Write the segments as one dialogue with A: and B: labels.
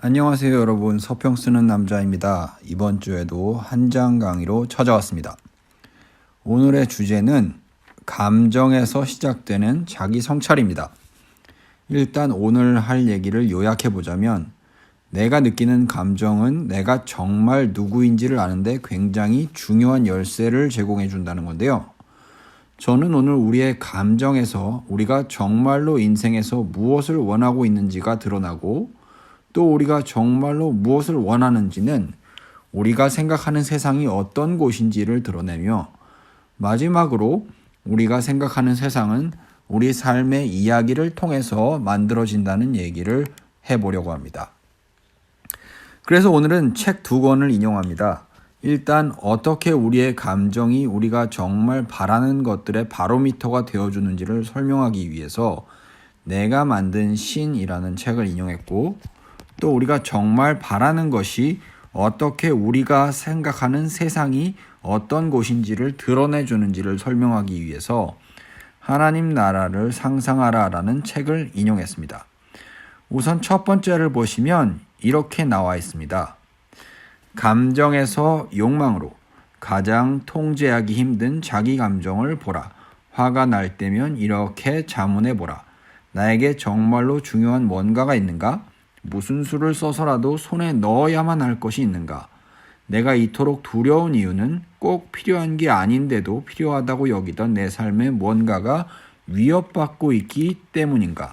A: 안녕하세요 여러분, 서평 쓰는 남자입니다. 이번 주에도 한장 강의로 찾아왔습니다. 오늘의 주제는 감정에서 시작되는 자기 성찰입니다. 일단 오늘 할 얘기를 요약해 보자면, 내가 느끼는 감정은 내가 정말 누구인지를 아는데 굉장히 중요한 열쇠를 제공해 준다는 건데요. 저는 오늘 우리의 감정에서 우리가 정말로 인생에서 무엇을 원하고 있는지가 드러나고, 또 우리가 정말로 무엇을 원하는지는 우리가 생각하는 세상이 어떤 곳인지를 드러내며, 마지막으로 우리가 생각하는 세상은 우리 삶의 이야기를 통해서 만들어진다는 얘기를 해보려고 합니다. 그래서 오늘은 책 2권을 인용합니다. 일단 어떻게 우리의 감정이 우리가 정말 바라는 것들의 바로미터가 되어주는지를 설명하기 위해서 내가 만든 신이라는 책을 인용했고, 또 우리가 정말 바라는 것이 어떻게 우리가 생각하는 세상이 어떤 곳인지를 드러내주는지를 설명하기 위해서 하나님 나라를 상상하라라는 책을 인용했습니다. 우선 첫 번째를 보시면 이렇게 나와 있습니다. 감정에서 욕망으로 가장 통제하기 힘든 자기 감정을 보라. 화가 날 때면 이렇게 자문해 보라. 나에게 정말로 중요한 뭔가가 있는가? 무슨 수를 써서라도 손에 넣어야만 할 것이 있는가? 내가 이토록 두려운 이유는 꼭 필요한 게 아닌데도 필요하다고 여기던 내 삶에 뭔가가 위협받고 있기 때문인가?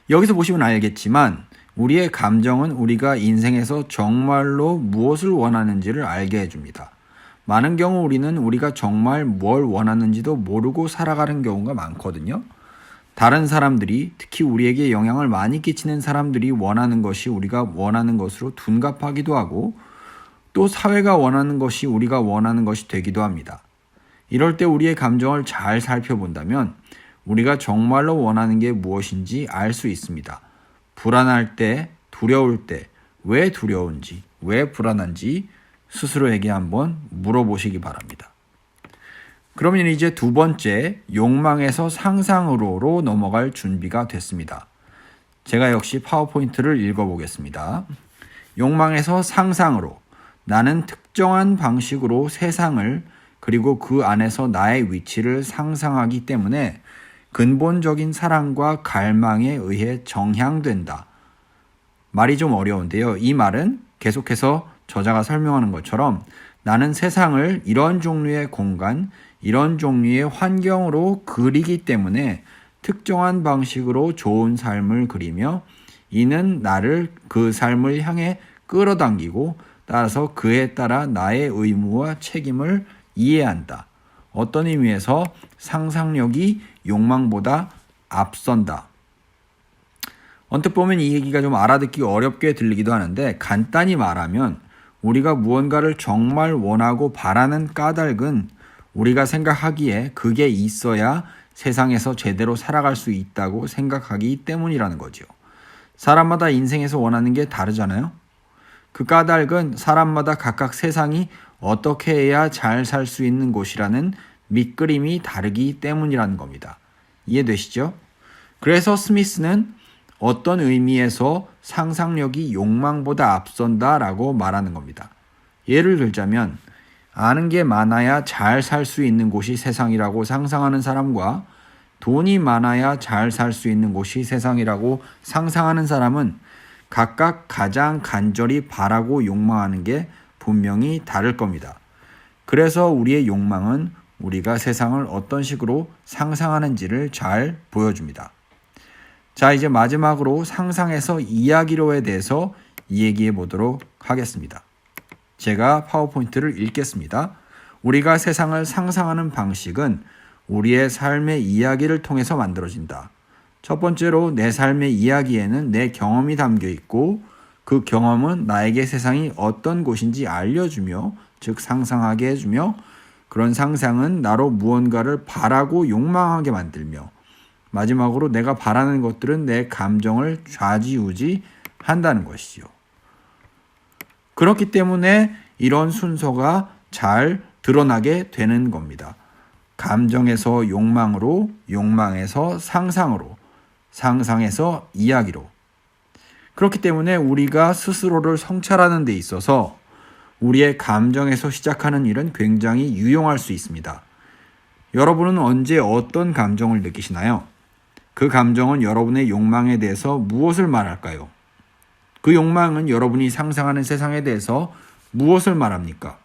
A: 여기서 보시면 알겠지만 우리의 감정은 우리가 인생에서 정말로 무엇을 원하는지를 알게 해줍니다. 많은 경우 우리는 우리가 정말 뭘 원하는지도 모르고 살아가는 경우가 많거든요. 다른 사람들이, 특히 우리에게 영향을 많이 끼치는 사람들이 원하는 것이 우리가 원하는 것으로 둔갑하기도 하고, 또 사회가 원하는 것이 우리가 원하는 것이 되기도 합니다. 이럴 때 우리의 감정을 잘 살펴본다면 우리가 정말로 원하는 게 무엇인지 알 수 있습니다. 불안할 때, 두려울 때, 왜 두려운지, 왜 불안한지 스스로에게 한번 물어보시기 바랍니다. 그러면 이제 두 번째, 욕망에서 상상으로 넘어갈 준비가 됐습니다. 제가 역시 파워포인트를 읽어보겠습니다. 욕망에서 상상으로, 나는 특정한 방식으로 세상을 그리고 그 안에서 나의 위치를 상상하기 때문에 근본적인 사랑과 갈망에 의해 정향된다. 말이 좀 어려운데요. 이 말은 계속해서 저자가 설명하는 것처럼 나는 세상을 이런 종류의 공간, 이런 종류의 환경으로 그리기 때문에 특정한 방식으로 좋은 삶을 그리며 이는 나를 그 삶을 향해 끌어당기고 따라서 그에 따라 나의 의무와 책임을 이해한다. 어떤 의미에서 상상력이 욕망보다 앞선다. 언뜻 보면 이 얘기가 좀 알아듣기 어렵게 들리기도 하는데, 간단히 말하면 우리가 무언가를 정말 원하고 바라는 까닭은 우리가 생각하기에 그게 있어야 세상에서 제대로 살아갈 수 있다고 생각하기 때문이라는 거죠. 사람마다 인생에서 원하는 게 다르잖아요. 그 까닭은 사람마다 각각 세상이 어떻게 해야 잘 살 수 있는 곳이라는 밑그림이 다르기 때문이라는 겁니다. 이해되시죠? 그래서 스미스는 어떤 의미에서 상상력이 욕망보다 앞선다라고 말하는 겁니다. 예를 들자면 아는 게 많아야 잘 살 수 있는 곳이 세상이라고 상상하는 사람과 돈이 많아야 잘 살 수 있는 곳이 세상이라고 상상하는 사람은 각각 가장 간절히 바라고 욕망하는 게 분명히 다를 겁니다. 그래서 우리의 욕망은 우리가 세상을 어떤 식으로 상상하는지를 잘 보여줍니다. 자, 이제 마지막으로 상상에서 이야기로에 대해서 얘기해 보도록 하겠습니다. 제가 파워포인트를 읽겠습니다. 우리가 세상을 상상하는 방식은 우리의 삶의 이야기를 통해서 만들어진다. 첫 번째로 내 삶의 이야기에는 내 경험이 담겨 있고 그 경험은 나에게 세상이 어떤 곳인지 알려주며, 즉 상상하게 해주며, 그런 상상은 나로 무언가를 바라고 욕망하게 만들며, 마지막으로 내가 바라는 것들은 내 감정을 좌지우지 한다는 것이죠. 그렇기 때문에 이런 순서가 잘 드러나게 되는 겁니다. 감정에서 욕망으로, 욕망에서 상상으로, 상상에서 이야기로. 그렇기 때문에 우리가 스스로를 성찰하는 데 있어서 우리의 감정에서 시작하는 일은 굉장히 유용할 수 있습니다. 여러분은 언제 어떤 감정을 느끼시나요? 그 감정은 여러분의 욕망에 대해서 무엇을 말할까요? 그 욕망은 여러분이 상상하는 세상에 대해서 무엇을 말합니까?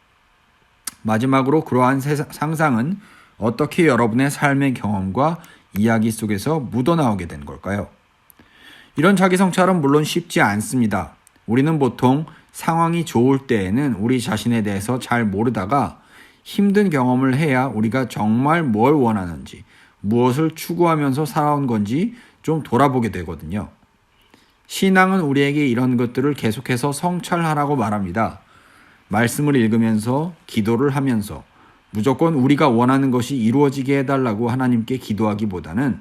A: 마지막으로 그러한 상상은 어떻게 여러분의 삶의 경험과 이야기 속에서 묻어나오게 된 걸까요? 이런 자기 성찰은 물론 쉽지 않습니다. 우리는 보통 상황이 좋을 때에는 우리 자신에 대해서 잘 모르다가 힘든 경험을 해야 우리가 정말 뭘 원하는지, 무엇을 추구하면서 살아온 건지 좀 돌아보게 되거든요. 신앙은 우리에게 이런 것들을 계속해서 성찰하라고 말합니다. 말씀을 읽으면서 기도를 하면서 무조건 우리가 원하는 것이 이루어지게 해달라고 하나님께 기도하기보다는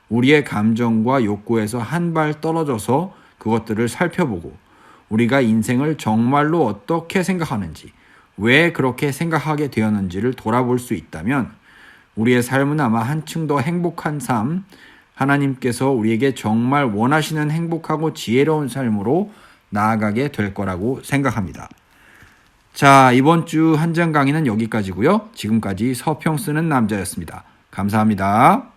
A: 우리의 감정과 욕구에서 한 발 떨어져서 그것들을 살펴보고 우리가 인생을 정말로 어떻게 생각하는지, 왜 그렇게 생각하게 되었는지를 돌아볼 수 있다면 우리의 삶은 아마 한층 더 행복한 삶, 하나님께서 우리에게 정말 원하시는 행복하고 지혜로운 삶으로 나아가게 될 거라고 생각합니다. 자, 이번 주 한정 강의는 여기까지고요. 지금까지 서평 쓰는 남자였습니다. 감사합니다.